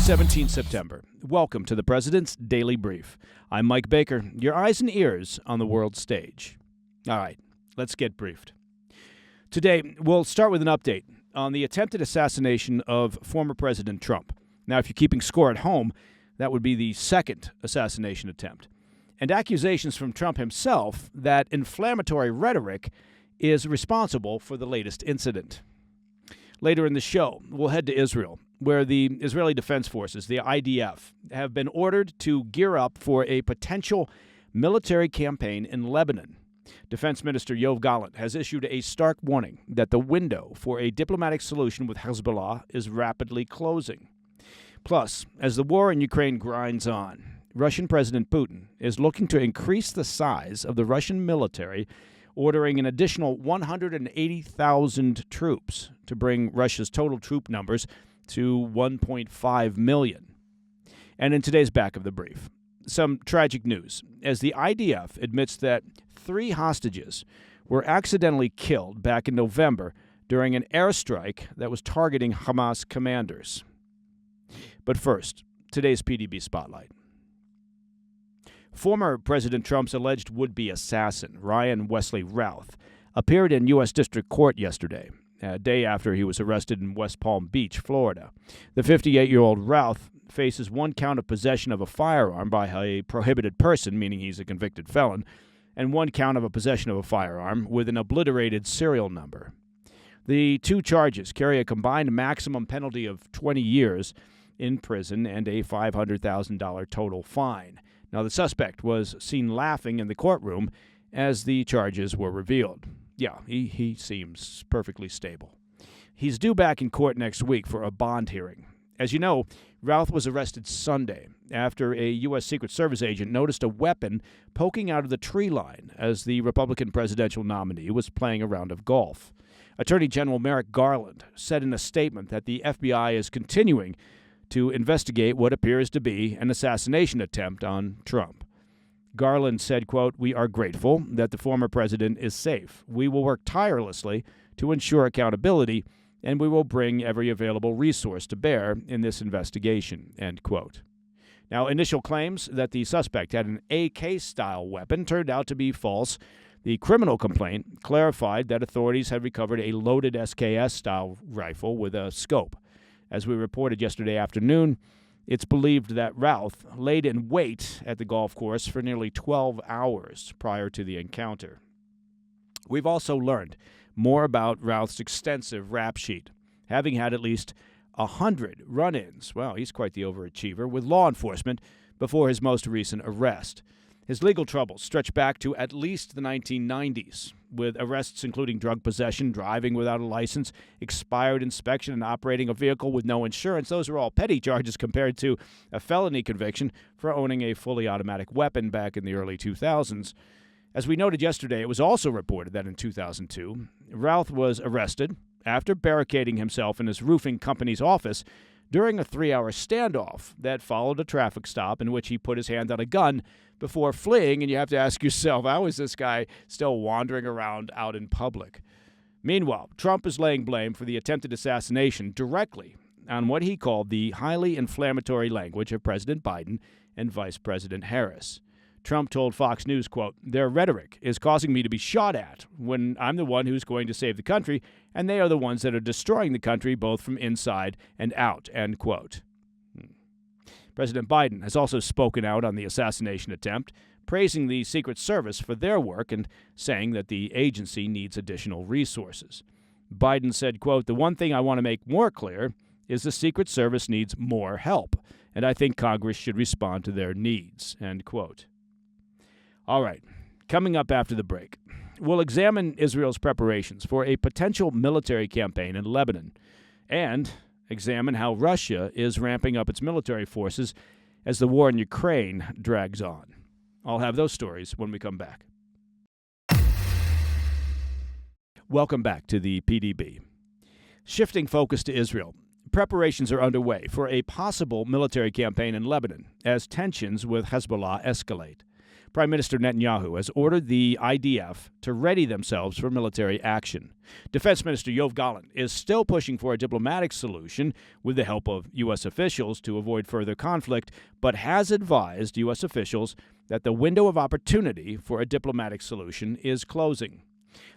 17 September. Welcome to the President's Daily Brief. I'm Mike Baker, your eyes and ears on the world stage. All right, let's get briefed. Today, we'll start with an update on the attempted assassination of former President Trump. Now, if you're keeping score at home, that would be the second assassination attempt. And accusations from Trump himself that inflammatory rhetoric is responsible for the latest incident. Later in the show, we'll head to Israel, where the Israeli Defense Forces, the IDF, have been ordered to gear up for a potential military campaign in Lebanon. Defense Minister Yoav Gallant has issued a stark warning that the window for a diplomatic solution with Hezbollah is rapidly closing. Plus, as the war in Ukraine grinds on, Russian President Putin is looking to increase the size of the Russian military, ordering an additional 180,000 troops to bring Russia's total troop numbers to 1.5 million. And in today's back of the brief, some tragic news as the IDF admits that 3 hostages were accidentally killed back in November during an airstrike that was targeting Hamas commanders. But first, today's PDB Spotlight. Former President Trump's alleged would-be assassin, Wesley Routh, appeared in U.S. District Court yesterday, a day after he was arrested in West Palm Beach, Florida. The 58-year-old Routh faces 1 count of possession of a firearm by a prohibited person, meaning he's a convicted felon, and 1 count of a possession of a firearm with an obliterated serial number. The 2 charges carry a combined maximum penalty of 20 years in prison and a $500,000 total fine. Now, the suspect was seen laughing in the courtroom as the charges were revealed. Yeah, he seems perfectly stable. He's due back in court next week for a bond hearing. As you know, Routh was arrested Sunday after a U.S. Secret Service agent noticed a weapon poking out of the tree line as the Republican presidential nominee was playing a round of golf. Attorney General Merrick Garland said in a statement that the FBI is continuing to investigate what appears to be an assassination attempt on Trump. Garland said, quote, "We are grateful that the former president is safe. We will work tirelessly to ensure accountability, and we will bring every available resource to bear in this investigation," end quote. Now, initial claims that the suspect had an AK-style weapon turned out to be false. The criminal complaint clarified that authorities had recovered a loaded SKS-style rifle with a scope. As we reported yesterday afternoon, it's believed that Routh laid in wait at the golf course for nearly 12 hours prior to the encounter. We've also learned more about Routh's extensive rap sheet, having had at least 100 run-ins. Well, he's quite the overachiever with law enforcement before his most recent arrest. His legal troubles stretch back to at least the 1990s, with arrests including drug possession, driving without a license, expired inspection, and operating a vehicle with no insurance. Those are all petty charges compared to a felony conviction for owning a fully automatic weapon back in the early 2000s. As we noted yesterday, it was also reported that in 2002, Routh was arrested after barricading himself in his roofing company's office during a 3-hour standoff that followed a traffic stop in which he put his hand on a gun before fleeing, and you have to ask yourself, how is this guy still wandering around out in public? Meanwhile, Trump is laying blame for the attempted assassination directly on what he called the highly inflammatory language of President Biden and Vice President Harris. Trump told Fox News, quote, "Their rhetoric is causing me to be shot at when I'm the one who's going to save the country, and they are the ones that are destroying the country both from inside and out," end quote. President Biden has also spoken out on the assassination attempt, praising the Secret Service for their work and saying that the agency needs additional resources. Biden said, quote, "The one thing I want to make more clear is the Secret Service needs more help, and I think Congress should respond to their needs," end quote. All right, coming up after the break, we'll examine Israel's preparations for a potential military campaign in Lebanon and examine how Russia is ramping up its military forces as the war in Ukraine drags on. I'll have those stories when we come back. Welcome back to the PDB. Shifting focus to Israel, preparations are underway for a possible military campaign in Lebanon as tensions with Hezbollah escalate. Prime Minister Netanyahu has ordered the IDF to ready themselves for military action. Defense Minister Yoav Gallant is still pushing for a diplomatic solution with the help of U.S. officials to avoid further conflict, but has advised U.S. officials that the window of opportunity for a diplomatic solution is closing.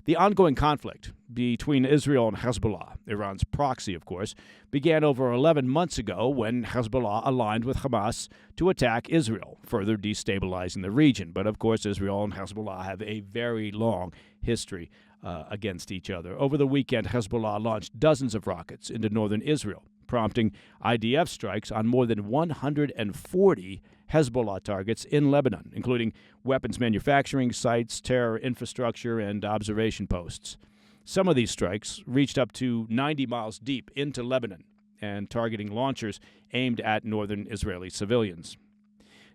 The ongoing conflict between Israel and Hezbollah, Iran's proxy, of course, began over 11 months ago when Hezbollah aligned with Hamas to attack Israel, further destabilizing the region. But, of course, Israel and Hezbollah have a very long history against each other. Over the weekend, Hezbollah launched dozens of rockets into northern Israel, prompting IDF strikes on more than 140 Hezbollah targets in Lebanon, including weapons manufacturing sites, terror infrastructure, and observation posts. Some of these strikes reached up to 90 miles deep into Lebanon and targeting launchers aimed at northern Israeli civilians.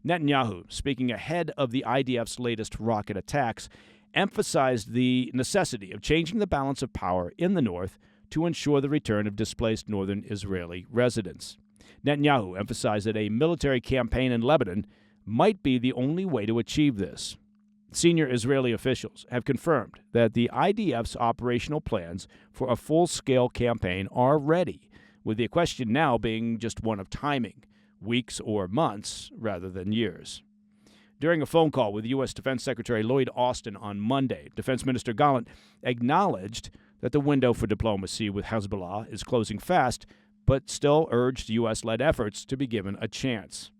Netanyahu, speaking ahead of the IDF's latest rocket attacks, emphasized the necessity of changing the balance of power in the north to ensure the return of displaced northern Israeli residents. Netanyahu emphasized that a military campaign in Lebanon might be the only way to achieve this. Senior Israeli officials have confirmed that the IDF's operational plans for a full-scale campaign are ready, with the question now being just one of timing, weeks or months rather than years. During a phone call with U.S. Defense Secretary Lloyd Austin on Monday, Defense Minister Gallant acknowledged that the window for diplomacy with Hezbollah is closing fast, but still urged U.S.-led efforts to be given a chance.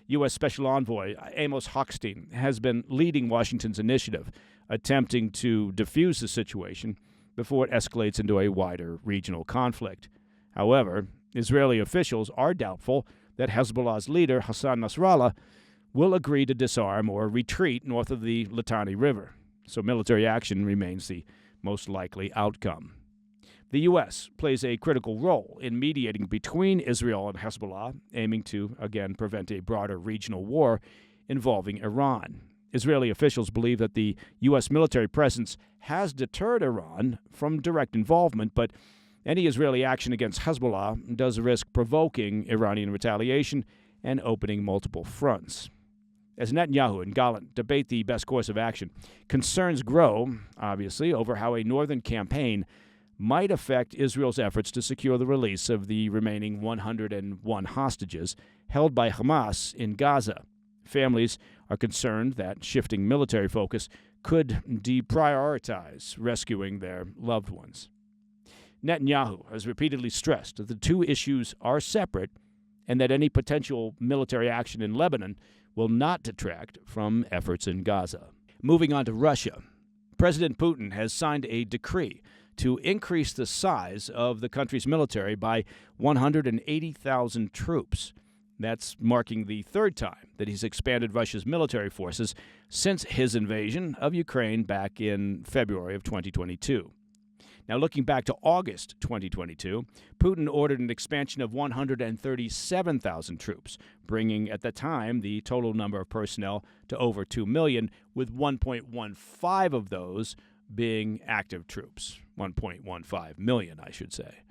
U.S. Special Envoy Amos Hochstein has been leading Washington's initiative, attempting to defuse the situation before it escalates into a wider regional conflict. However, Israeli officials are doubtful that Hezbollah's leader, Hassan Nasrallah, will agree to disarm or retreat north of the Litani River, so military action remains the most likely outcome. The U.S. plays a critical role in mediating between Israel and Hezbollah, aiming to, again, prevent a broader regional war involving Iran. Israeli officials believe that the U.S. military presence has deterred Iran from direct involvement, but any Israeli action against Hezbollah does risk provoking Iranian retaliation and opening multiple fronts. As Netanyahu and Gallant debate the best course of action, concerns grow, obviously, over how a northern campaign might affect Israel's efforts to secure the release of the remaining 101 hostages held by Hamas in Gaza. Families are concerned that shifting military focus could deprioritize rescuing their loved ones. Netanyahu has repeatedly stressed that the two issues are separate and that any potential military action in Lebanon will not detract from efforts in Gaza. Moving on to Russia, President Putin has signed a decree to increase the size of the country's military by 180,000 troops. That's marking the third time that he's expanded Russia's military forces since his invasion of Ukraine back in February of 2022. Now, looking back to August 2022, Putin ordered an expansion of 137,000 troops, bringing at the time the total number of personnel to over 2 million, with 1.15 of those being active troops. 1.15 million, I should say.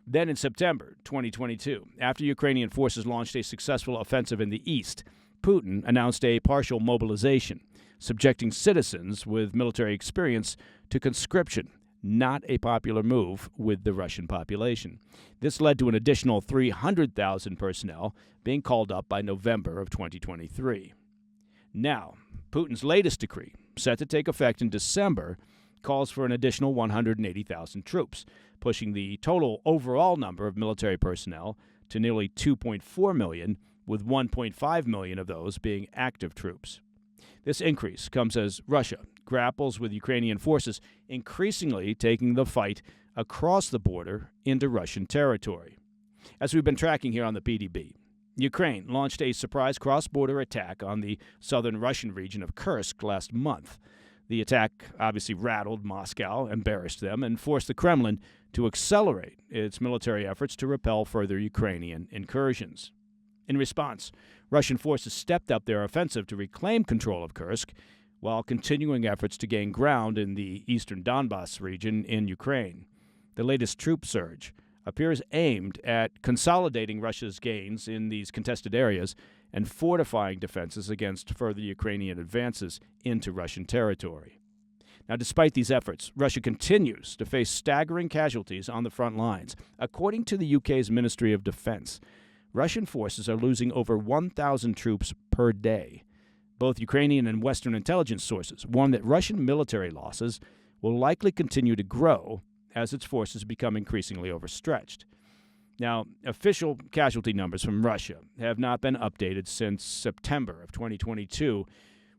Then in September 2022, after Ukrainian forces launched a successful offensive in the east, Putin announced a partial mobilization, subjecting citizens with military experience to conscription, not a popular move with the Russian population. This led to an additional 300,000 personnel being called up by November of 2023. Now, Putin's latest decree, set to take effect in December, calls for an additional 180,000 troops, pushing the total overall number of military personnel to nearly 2.4 million, with 1.5 million of those being active troops. This increase comes as Russia grapples with Ukrainian forces increasingly taking the fight across the border into Russian territory. As we've been tracking here on the PDB, Ukraine launched a surprise cross-border attack on the southern Russian region of Kursk last month. The attack obviously rattled Moscow, embarrassed them, and forced the Kremlin to accelerate its military efforts to repel further Ukrainian incursions. In response, Russian forces stepped up their offensive to reclaim control of Kursk, while continuing efforts to gain ground in the eastern Donbas region in Ukraine. The latest troop surge appears aimed at consolidating Russia's gains in these contested areas and fortifying defenses against further Ukrainian advances into Russian territory. Now, despite these efforts, Russia continues to face staggering casualties on the front lines. According to the UK's Ministry of Defense, Russian forces are losing over 1,000 troops per day. Both Ukrainian and Western intelligence sources warn that Russian military losses will likely continue to grow as its forces become increasingly overstretched. Now, official casualty numbers from Russia have not been updated since September of 2022,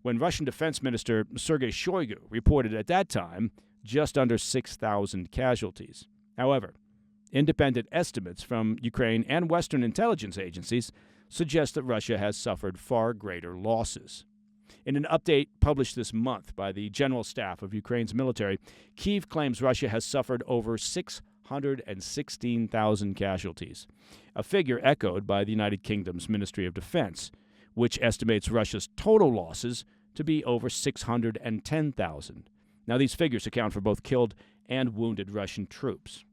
when Russian Defense Minister Sergei Shoigu reported at that time just under 6,000 casualties. However, independent estimates from Ukraine and Western intelligence agencies suggest that Russia has suffered far greater losses. In an update published this month by the General Staff of Ukraine's military, Kyiv claims Russia has suffered over 616,000 casualties, a figure echoed by the United Kingdom's Ministry of Defense, which estimates Russia's total losses to be over 610,000. Now, these figures account for both killed and wounded Russian troops.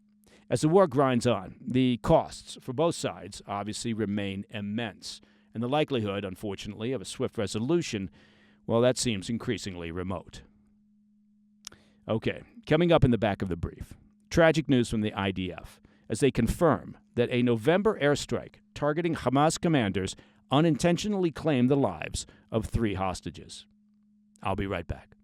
As the war grinds on, the costs for both sides obviously remain immense, and the likelihood, unfortunately, of a swift resolution, well, that seems increasingly remote. Okay, coming up in the back of the brief, tragic news from the IDF as they confirm that a November airstrike targeting Hamas commanders unintentionally claimed the lives of 3 hostages. I'll be right back.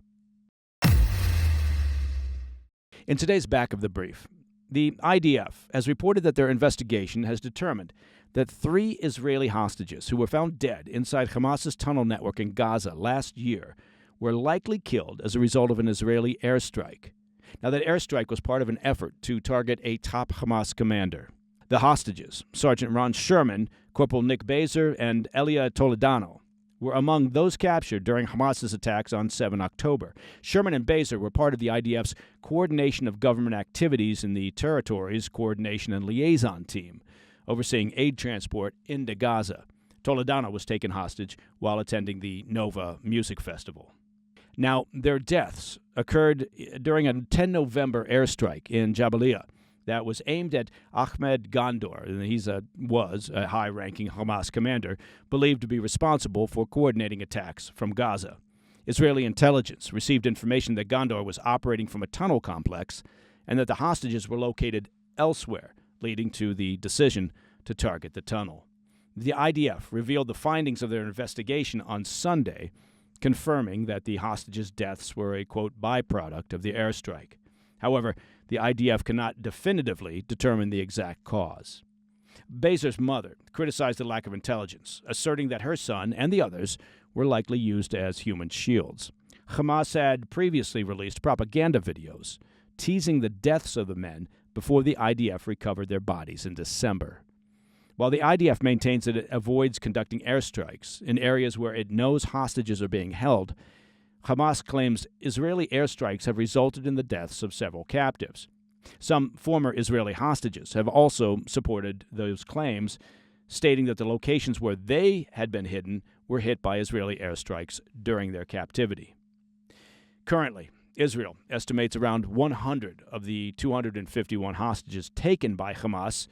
In today's back of the brief, the IDF has reported that their investigation has determined that 3 Israeli hostages who were found dead inside Hamas's tunnel network in Gaza last year were likely killed as a result of an Israeli airstrike. Now, that airstrike was part of an effort to target a top Hamas commander. The hostages, Sergeant Ron Sherman, Corporal Nick Bazer, and Elia Toledano, were among those captured during Hamas's attacks on 7 October. Sherman and Bazer were part of the IDF's Coordination of Government Activities in the Territories Coordination and Liaison Team, overseeing aid transport into Gaza. Toledano was taken hostage while attending the Nova Music Festival. Now, their deaths occurred during a 10 November airstrike in Jabalia that was aimed at Ahmed Gondor, and he was a high-ranking Hamas commander believed to be responsible for coordinating attacks from Gaza. Israeli intelligence received information that Gondor was operating from a tunnel complex and that the hostages were located elsewhere, leading to the decision to target the tunnel. The IDF revealed the findings of their investigation on Sunday, confirming that the hostages' deaths were a, quote, byproduct of the airstrike. However, the IDF cannot definitively determine the exact cause. Bazer's mother criticized the lack of intelligence, asserting that her son and the others were likely used as human shields. Hamas had previously released propaganda videos teasing the deaths of the men before the IDF recovered their bodies in December. While the IDF maintains that it avoids conducting airstrikes in areas where it knows hostages are being held, Hamas claims Israeli airstrikes have resulted in the deaths of several captives. Some former Israeli hostages have also supported those claims, stating that the locations where they had been hidden were hit by Israeli airstrikes during their captivity. Currently, Israel estimates around 100 of the 251 hostages taken by Hamas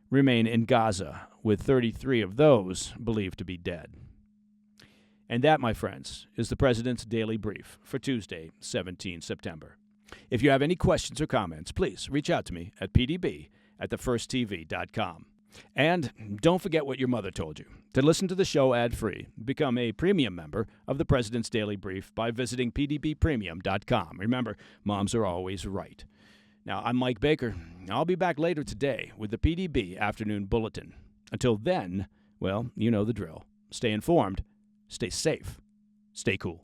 remain in Gaza, with 33 of those believed to be dead. And that, my friends, is the President's Daily Brief for Tuesday, 17 September. If you have any questions or comments, please reach out to me at pdb@thefirsttv.com. And don't forget what your mother told you. To listen to the show ad-free, become a premium member of the President's Daily Brief by visiting pdbpremium.com. Remember, moms are always right. Now, I'm Mike Baker. I'll be back later today with the PDB Afternoon Bulletin. Until then, well, you know the drill. Stay informed, stay safe, stay cool.